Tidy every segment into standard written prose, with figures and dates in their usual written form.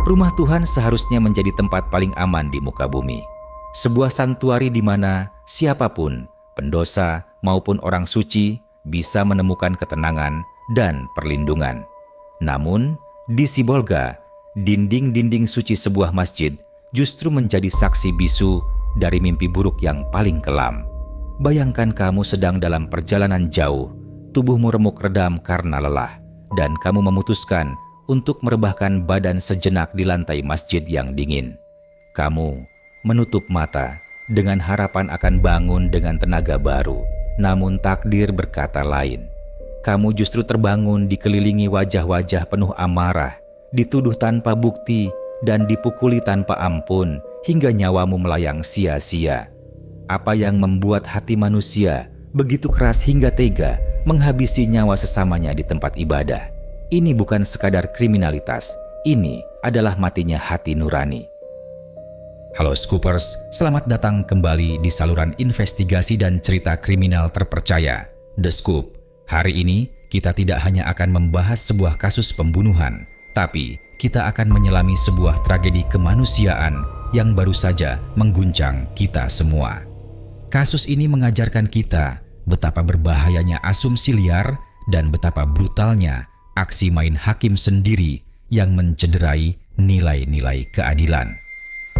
Rumah Tuhan seharusnya menjadi tempat paling aman di muka bumi. Sebuah santuari di mana siapapun, pendosa maupun orang suci, bisa menemukan ketenangan dan perlindungan. Namun, di Sibolga, dinding-dinding suci sebuah masjid justru menjadi saksi bisu dari mimpi buruk yang paling kelam. Bayangkan kamu sedang dalam perjalanan jauh, tubuhmu remuk redam karena lelah, dan kamu memutuskan untuk merebahkan badan sejenak di lantai masjid yang dingin. Kamu menutup mata dengan harapan akan bangun dengan tenaga baru, namun takdir berkata lain. Kamu justru terbangun dikelilingi wajah-wajah penuh amarah, dituduh tanpa bukti, dan dipukuli tanpa ampun hingga nyawamu melayang sia-sia. Apa yang membuat hati manusia begitu keras hingga tega menghabisi nyawa sesamanya di tempat ibadah? Ini bukan sekadar kriminalitas, ini adalah matinya hati nurani. Halo Scoopers, selamat datang kembali di saluran investigasi dan cerita kriminal terpercaya, The Scoop. Hari ini kita tidak hanya akan membahas sebuah kasus pembunuhan, tapi kita akan menyelami sebuah tragedi kemanusiaan yang baru saja mengguncang kita semua. Kasus ini mengajarkan kita betapa berbahayanya asumsi liar dan betapa brutalnya aksi main hakim sendiri yang mencederai nilai-nilai keadilan.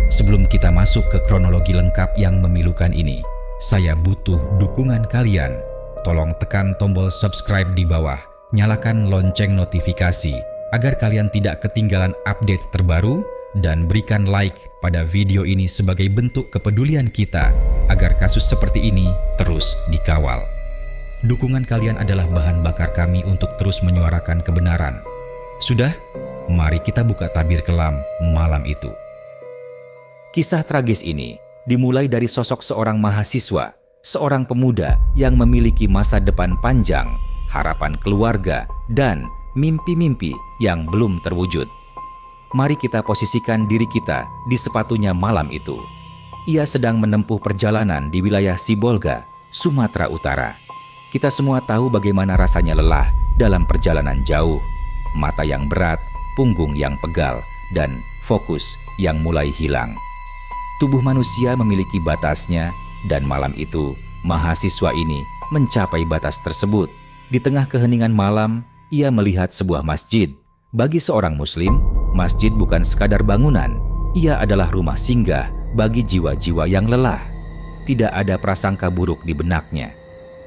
Sebelum kita masuk ke kronologi lengkap yang memilukan ini, saya butuh dukungan kalian. Tolong tekan tombol subscribe di bawah, nyalakan lonceng notifikasi agar kalian tidak ketinggalan update terbaru, dan berikan like pada video ini sebagai bentuk kepedulian kita agar kasus seperti ini terus dikawal. Dukungan kalian adalah bahan bakar kami untuk terus menyuarakan kebenaran. Sudah? Mari kita buka tabir kelam malam itu. Kisah tragis ini dimulai dari sosok seorang mahasiswa, seorang pemuda yang memiliki masa depan panjang, harapan keluarga, dan mimpi-mimpi yang belum terwujud. Mari kita posisikan diri kita di sepatunya malam itu. Ia sedang menempuh perjalanan di wilayah Sibolga, Sumatera Utara. Kita semua tahu bagaimana rasanya lelah dalam perjalanan jauh. Mata yang berat, punggung yang pegal, dan fokus yang mulai hilang. Tubuh manusia memiliki batasnya, dan malam itu mahasiswa ini mencapai batas tersebut. Di tengah keheningan malam, ia melihat sebuah masjid. Bagi seorang muslim, masjid bukan sekadar bangunan. Ia adalah rumah singgah bagi jiwa-jiwa yang lelah. Tidak ada prasangka buruk di benaknya.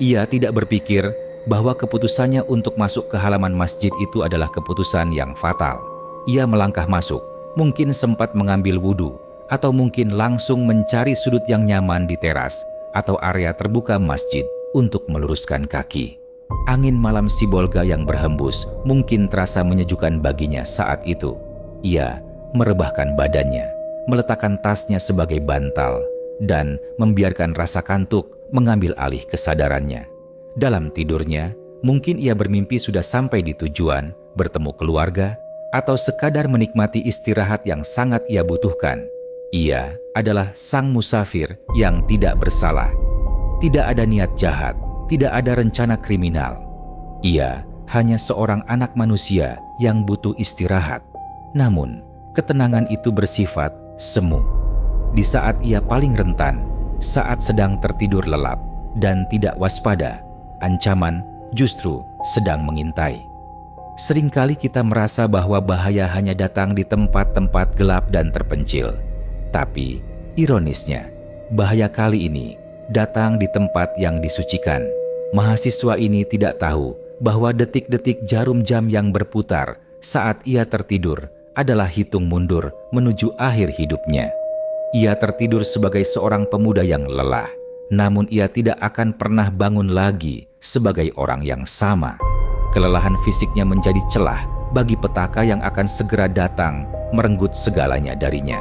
Ia tidak berpikir bahwa keputusannya untuk masuk ke halaman masjid itu adalah keputusan yang fatal. Ia melangkah masuk, mungkin sempat mengambil wudhu, atau mungkin langsung mencari sudut yang nyaman di teras atau area terbuka masjid untuk meluruskan kaki. Angin malam Sibolga yang berhembus mungkin terasa menyejukkan baginya saat itu. Ia merebahkan badannya, meletakkan tasnya sebagai bantal, dan membiarkan rasa kantuk mengambil alih kesadarannya. Dalam tidurnya, mungkin ia bermimpi sudah sampai di tujuan, bertemu keluarga, atau sekadar menikmati istirahat yang sangat ia butuhkan. Ia adalah sang musafir yang tidak bersalah. Tidak ada niat jahat, tidak ada rencana kriminal. Ia hanya seorang anak manusia yang butuh istirahat. Namun, ketenangan itu bersifat semu. Di saat ia paling rentan, saat sedang tertidur lelap dan tidak waspada, ancaman justru sedang mengintai. Seringkali kita merasa bahwa bahaya hanya datang di tempat-tempat gelap dan terpencil. Tapi, ironisnya, bahaya kali ini datang di tempat yang disucikan. Mahasiswa ini tidak tahu bahwa detik-detik jarum jam yang berputar saat ia tertidur adalah hitung mundur menuju akhir hidupnya. Ia tertidur sebagai seorang pemuda yang lelah, namun ia tidak akan pernah bangun lagi sebagai orang yang sama. Kelelahan fisiknya menjadi celah bagi petaka yang akan segera datang merenggut segalanya darinya.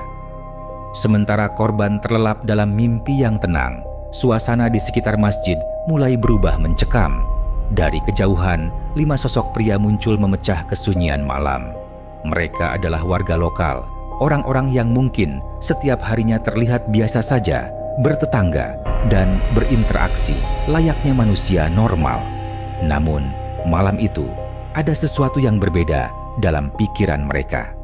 Sementara korban terlelap dalam mimpi yang tenang, suasana di sekitar masjid mulai berubah mencekam. Dari kejauhan, 5 sosok pria muncul memecah kesunyian malam. Mereka adalah warga lokal, orang-orang yang mungkin setiap harinya terlihat biasa saja, bertetangga, dan berinteraksi layaknya manusia normal. Namun, malam itu ada sesuatu yang berbeda dalam pikiran mereka.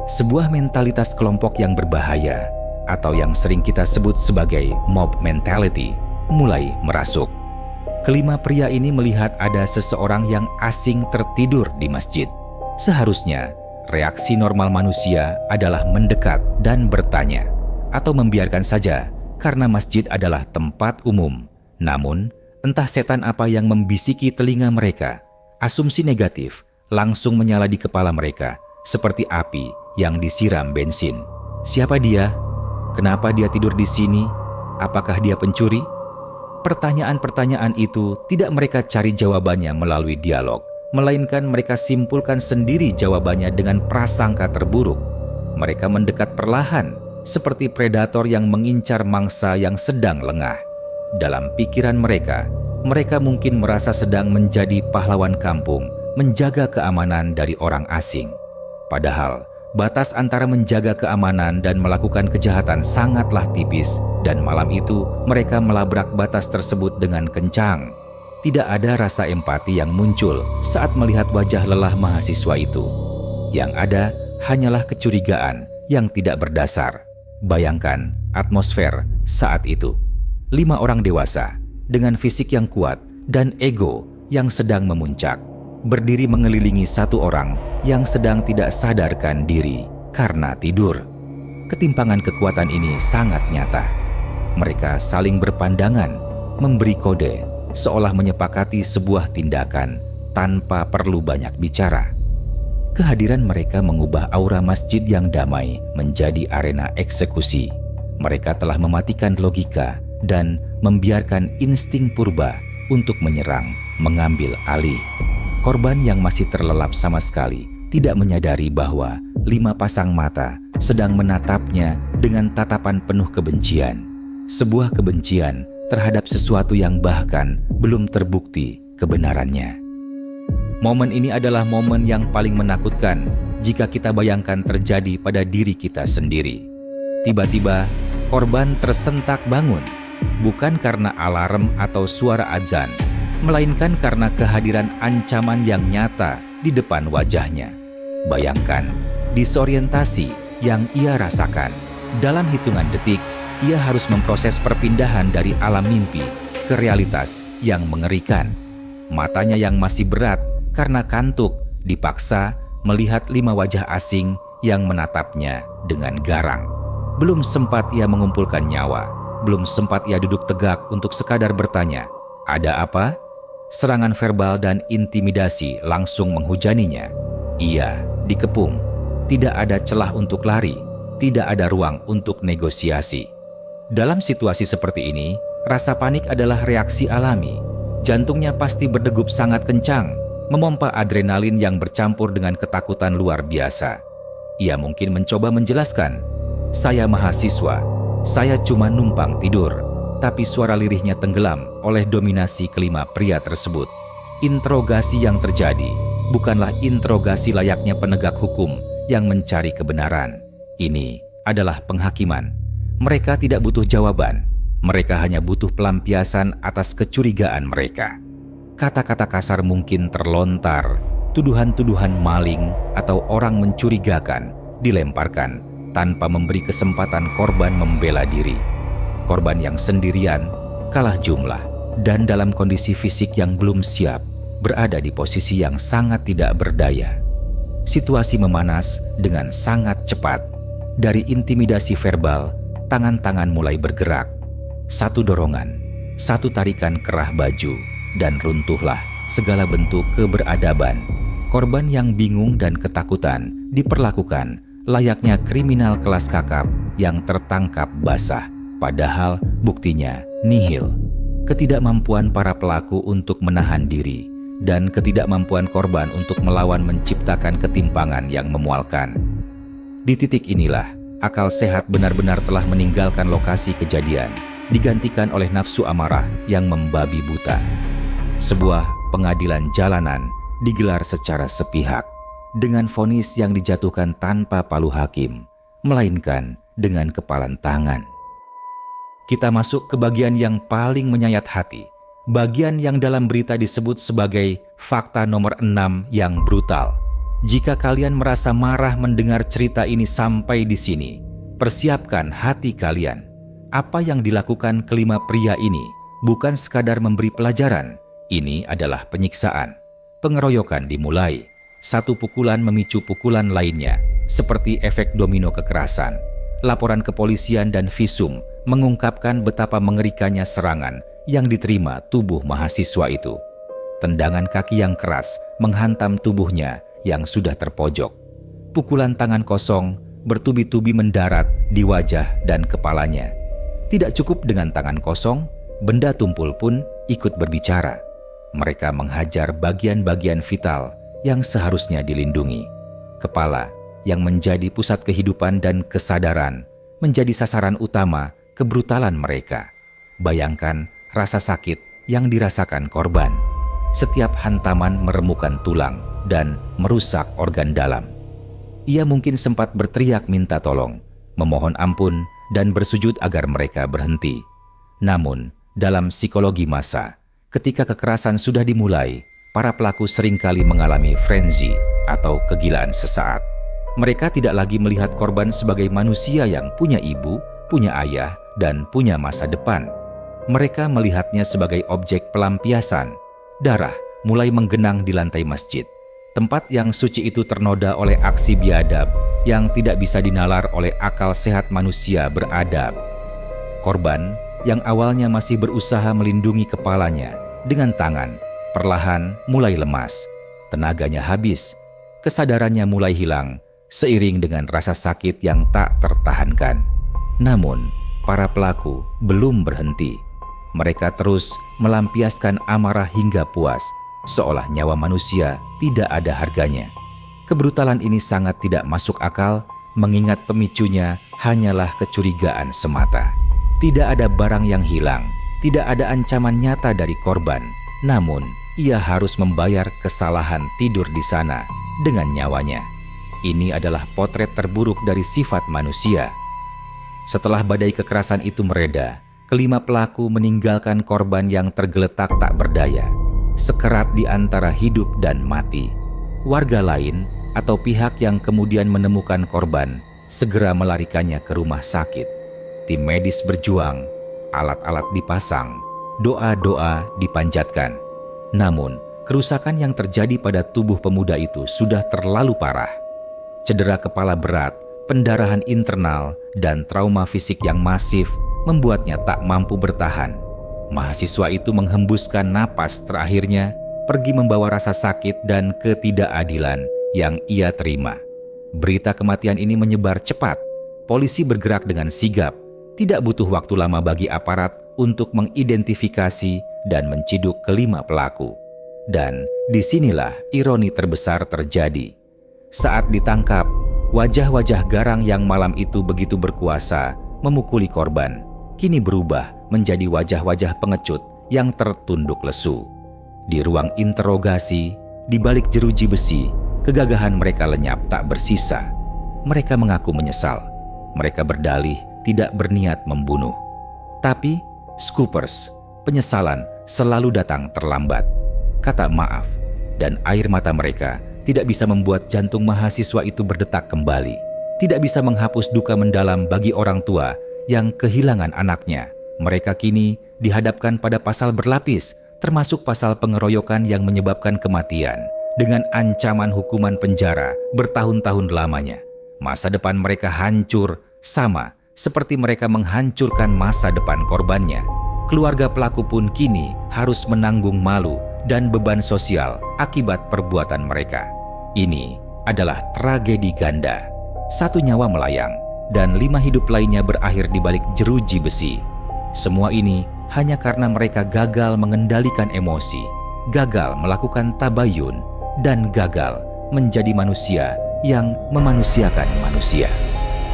Sebuah mentalitas kelompok yang berbahaya atau yang sering kita sebut sebagai mob mentality mulai merasuk. Kelima pria ini melihat ada seseorang yang asing tertidur di masjid. Seharusnya reaksi normal manusia adalah mendekat dan bertanya, atau membiarkan saja karena masjid adalah tempat umum. Namun, entah setan apa yang membisiki telinga mereka. Asumsi negatif langsung menyala di kepala mereka, seperti api yang disiram bensin. Siapa dia? Kenapa dia tidur di sini? Apakah dia pencuri? Pertanyaan-pertanyaan itu tidak mereka cari jawabannya melalui dialog, melainkan mereka simpulkan sendiri jawabannya dengan prasangka terburuk. Mereka mendekat perlahan, seperti predator yang mengincar mangsa yang sedang lengah. Dalam pikiran mereka, mereka mungkin merasa sedang menjadi pahlawan kampung, menjaga keamanan dari orang asing. Padahal, batas antara menjaga keamanan dan melakukan kejahatan sangatlah tipis, dan malam itu mereka melabrak batas tersebut dengan kencang. Tidak ada rasa empati yang muncul saat melihat wajah lelah mahasiswa itu. Yang ada hanyalah kecurigaan yang tidak berdasar. Bayangkan atmosfer saat itu. 5 orang dewasa dengan fisik yang kuat dan ego yang sedang memuncak, berdiri mengelilingi satu orang yang sedang tidak sadarkan diri karena tidur. Ketimpangan kekuatan ini sangat nyata. Mereka saling berpandangan, memberi kode, seolah menyepakati sebuah tindakan tanpa perlu banyak bicara. Kehadiran mereka mengubah aura masjid yang damai menjadi arena eksekusi. Mereka telah mematikan logika dan membiarkan insting purba untuk menyerang, mengambil alih. Korban yang masih terlelap sama sekali tidak menyadari bahwa 5 pasang mata sedang menatapnya dengan tatapan penuh kebencian. Sebuah kebencian terhadap sesuatu yang bahkan belum terbukti kebenarannya. Momen ini adalah momen yang paling menakutkan jika kita bayangkan terjadi pada diri kita sendiri. Tiba-tiba, korban tersentak bangun, bukan karena alarm atau suara azan, melainkan karena kehadiran ancaman yang nyata di depan wajahnya. Bayangkan disorientasi yang ia rasakan. Dalam hitungan detik, ia harus memproses perpindahan dari alam mimpi ke realitas yang mengerikan. Matanya yang masih berat karena kantuk dipaksa melihat 5 wajah asing yang menatapnya dengan garang. Belum sempat ia mengumpulkan nyawa, belum sempat ia duduk tegak untuk sekadar bertanya, "Ada apa?" Serangan verbal dan intimidasi langsung menghujaninya. Ia dikepung. Tidak ada celah untuk lari, tidak ada ruang untuk negosiasi. Dalam situasi seperti ini, rasa panik adalah reaksi alami. Jantungnya pasti berdegup sangat kencang, memompa adrenalin yang bercampur dengan ketakutan luar biasa. Ia mungkin mencoba menjelaskan, "Saya mahasiswa, saya cuma numpang tidur." Tapi suara lirihnya tenggelam oleh dominasi kelima pria tersebut. Interogasi yang terjadi bukanlah interogasi layaknya penegak hukum yang mencari kebenaran. Ini adalah penghakiman. Mereka tidak butuh jawaban. Mereka hanya butuh pelampiasan atas kecurigaan mereka. Kata-kata kasar mungkin terlontar, tuduhan-tuduhan maling atau orang mencurigakan dilemparkan tanpa memberi kesempatan korban membela diri. Korban yang sendirian, kalah jumlah, dan dalam kondisi fisik yang belum siap, berada di posisi yang sangat tidak berdaya. Situasi memanas dengan sangat cepat. Dari intimidasi verbal, tangan-tangan mulai bergerak. Satu dorongan, satu tarikan kerah baju, dan runtuhlah segala bentuk keberadaban. Korban yang bingung dan ketakutan diperlakukan layaknya kriminal kelas kakap yang tertangkap basah. Padahal buktinya nihil. Ketidakmampuan para pelaku untuk menahan diri dan ketidakmampuan korban untuk melawan menciptakan ketimpangan yang memualkan. Di titik inilah, akal sehat benar-benar telah meninggalkan lokasi kejadian, digantikan oleh nafsu amarah yang membabi buta. Sebuah pengadilan jalanan digelar secara sepihak, dengan vonis yang dijatuhkan tanpa palu hakim, melainkan dengan kepalan tangan. Kita masuk ke bagian yang paling menyayat hati, bagian yang dalam berita disebut sebagai fakta nomor 6 yang brutal. Jika kalian merasa marah mendengar cerita ini sampai di sini, persiapkan hati kalian. Apa yang dilakukan kelima pria ini bukan sekadar memberi pelajaran, ini adalah penyiksaan. Pengeroyokan dimulai, satu pukulan memicu pukulan lainnya, seperti efek domino kekerasan. Laporan kepolisian dan visum mengungkapkan betapa mengerikannya serangan yang diterima tubuh mahasiswa itu. Tendangan kaki yang keras menghantam tubuhnya yang sudah terpojok. Pukulan tangan kosong bertubi-tubi mendarat di wajah dan kepalanya. Tidak cukup dengan tangan kosong, benda tumpul pun ikut berbicara. Mereka menghajar bagian-bagian vital yang seharusnya dilindungi. Kepala yang menjadi pusat kehidupan dan kesadaran menjadi sasaran utama kebrutalan mereka. Bayangkan rasa sakit yang dirasakan korban. Setiap hantaman meremukkan tulang dan merusak organ dalam. Ia mungkin sempat berteriak minta tolong, memohon ampun, dan bersujud agar mereka berhenti. Namun, dalam psikologi massa, ketika kekerasan sudah dimulai, para pelaku seringkali mengalami frenzy atau kegilaan sesaat. Mereka tidak lagi melihat korban sebagai manusia yang punya ibu, punya ayah, dan punya masa depan. Mereka melihatnya sebagai objek pelampiasan. Darah mulai menggenang di lantai masjid. Tempat yang suci itu ternoda oleh aksi biadab yang tidak bisa dinalar oleh akal sehat manusia beradab. Korban yang awalnya masih berusaha melindungi kepalanya dengan tangan, perlahan mulai lemas. Tenaganya habis, kesadarannya mulai hilang seiring dengan rasa sakit yang tak tertahankan. Namun, para pelaku belum berhenti. Mereka terus melampiaskan amarah hingga puas, seolah nyawa manusia tidak ada harganya. Kebrutalan ini sangat tidak masuk akal, mengingat pemicunya hanyalah kecurigaan semata. Tidak ada barang yang hilang, tidak ada ancaman nyata dari korban, namun ia harus membayar kesalahan tidur di sana dengan nyawanya. Ini adalah potret terburuk dari sifat manusia. Setelah badai kekerasan itu mereda, kelima pelaku meninggalkan korban yang tergeletak tak berdaya, sekerat di antara hidup dan mati. Warga lain atau pihak yang kemudian menemukan korban segera melarikannya ke rumah sakit. Tim medis berjuang, alat-alat dipasang, doa-doa dipanjatkan. Namun, kerusakan yang terjadi pada tubuh pemuda itu sudah terlalu parah. Cedera kepala berat, pendarahan internal, dan trauma fisik yang masif membuatnya tak mampu bertahan. Mahasiswa itu menghembuskan napas terakhirnya, pergi membawa rasa sakit dan ketidakadilan yang ia terima. Berita kematian ini menyebar cepat. Polisi bergerak dengan sigap. Tidak butuh waktu lama bagi aparat untuk mengidentifikasi dan menciduk kelima pelaku. Dan disinilah ironi terbesar terjadi. Saat ditangkap, wajah-wajah garang yang malam itu begitu berkuasa memukuli korban, kini berubah menjadi wajah-wajah pengecut yang tertunduk lesu. Di ruang interogasi, di balik jeruji besi, kegagahan mereka lenyap tak bersisa. Mereka mengaku menyesal. Mereka berdalih tidak berniat membunuh. Tapi, Scoopers, penyesalan selalu datang terlambat. Kata maaf dan air mata mereka tidak bisa membuat jantung mahasiswa itu berdetak kembali. Tidak bisa menghapus duka mendalam bagi orang tua yang kehilangan anaknya. Mereka kini dihadapkan pada pasal berlapis, termasuk pasal pengeroyokan yang menyebabkan kematian, dengan ancaman hukuman penjara bertahun-tahun lamanya. Masa depan mereka hancur, sama seperti mereka menghancurkan masa depan korbannya. Keluarga pelaku pun kini harus menanggung malu dan beban sosial akibat perbuatan mereka. Ini adalah tragedi ganda. 1 nyawa melayang dan 5 hidup lainnya berakhir di balik jeruji besi. Semua ini hanya karena mereka gagal mengendalikan emosi, gagal melakukan tabayun, dan gagal menjadi manusia yang memanusiakan manusia.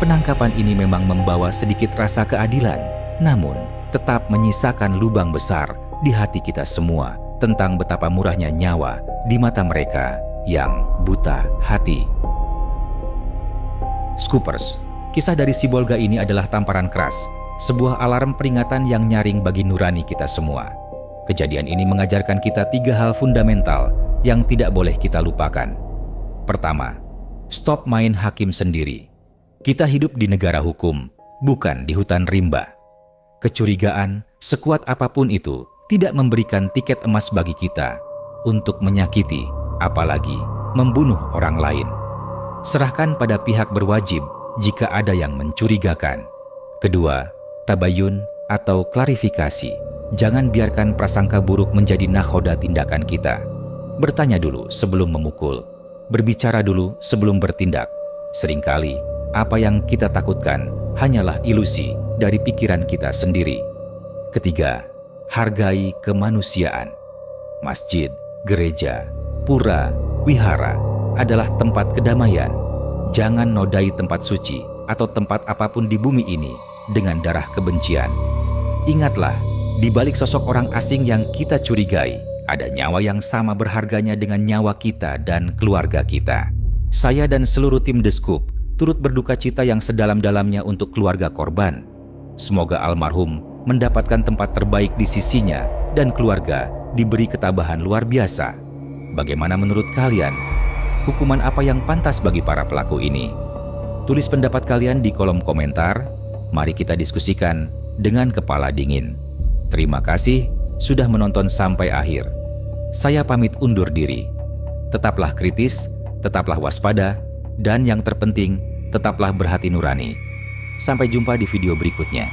Penangkapan ini memang membawa sedikit rasa keadilan, namun tetap menyisakan lubang besar di hati kita semua tentang betapa murahnya nyawa di mata mereka yang buta hati. Scoopers, kisah dari Sibolga ini adalah tamparan keras, sebuah alarm peringatan yang nyaring bagi nurani kita semua. Kejadian ini mengajarkan kita 3 hal fundamental yang tidak boleh kita lupakan. Pertama, stop main hakim sendiri. Kita hidup di negara hukum, bukan di hutan rimba. Kecurigaan, sekuat apapun itu, tidak memberikan tiket emas bagi kita untuk menyakiti, apalagi membunuh orang lain. Serahkan pada pihak berwajib jika ada yang mencurigakan. Kedua, tabayun atau klarifikasi. Jangan biarkan prasangka buruk menjadi nakhoda tindakan kita. Bertanya dulu sebelum memukul. Berbicara dulu sebelum bertindak. Seringkali, apa yang kita takutkan hanyalah ilusi dari pikiran kita sendiri. Ketiga, hargai kemanusiaan. Masjid, gereja, pura, wihara adalah tempat kedamaian. Jangan nodai tempat suci atau tempat apapun di bumi ini dengan darah kebencian. Ingatlah, di balik sosok orang asing yang kita curigai, ada nyawa yang sama berharganya dengan nyawa kita dan keluarga kita. Saya dan seluruh tim The Scoop turut berduka cita yang sedalam-dalamnya untuk keluarga korban. Semoga almarhum mendapatkan tempat terbaik di sisinya dan keluarga diberi ketabahan luar biasa. Bagaimana menurut kalian? Hukuman apa yang pantas bagi para pelaku ini? Tulis pendapat kalian di kolom komentar. Mari kita diskusikan dengan kepala dingin. Terima kasih sudah menonton sampai akhir. Saya pamit undur diri. Tetaplah kritis, tetaplah waspada, dan yang terpenting, tetaplah berhati nurani. Sampai jumpa di video berikutnya.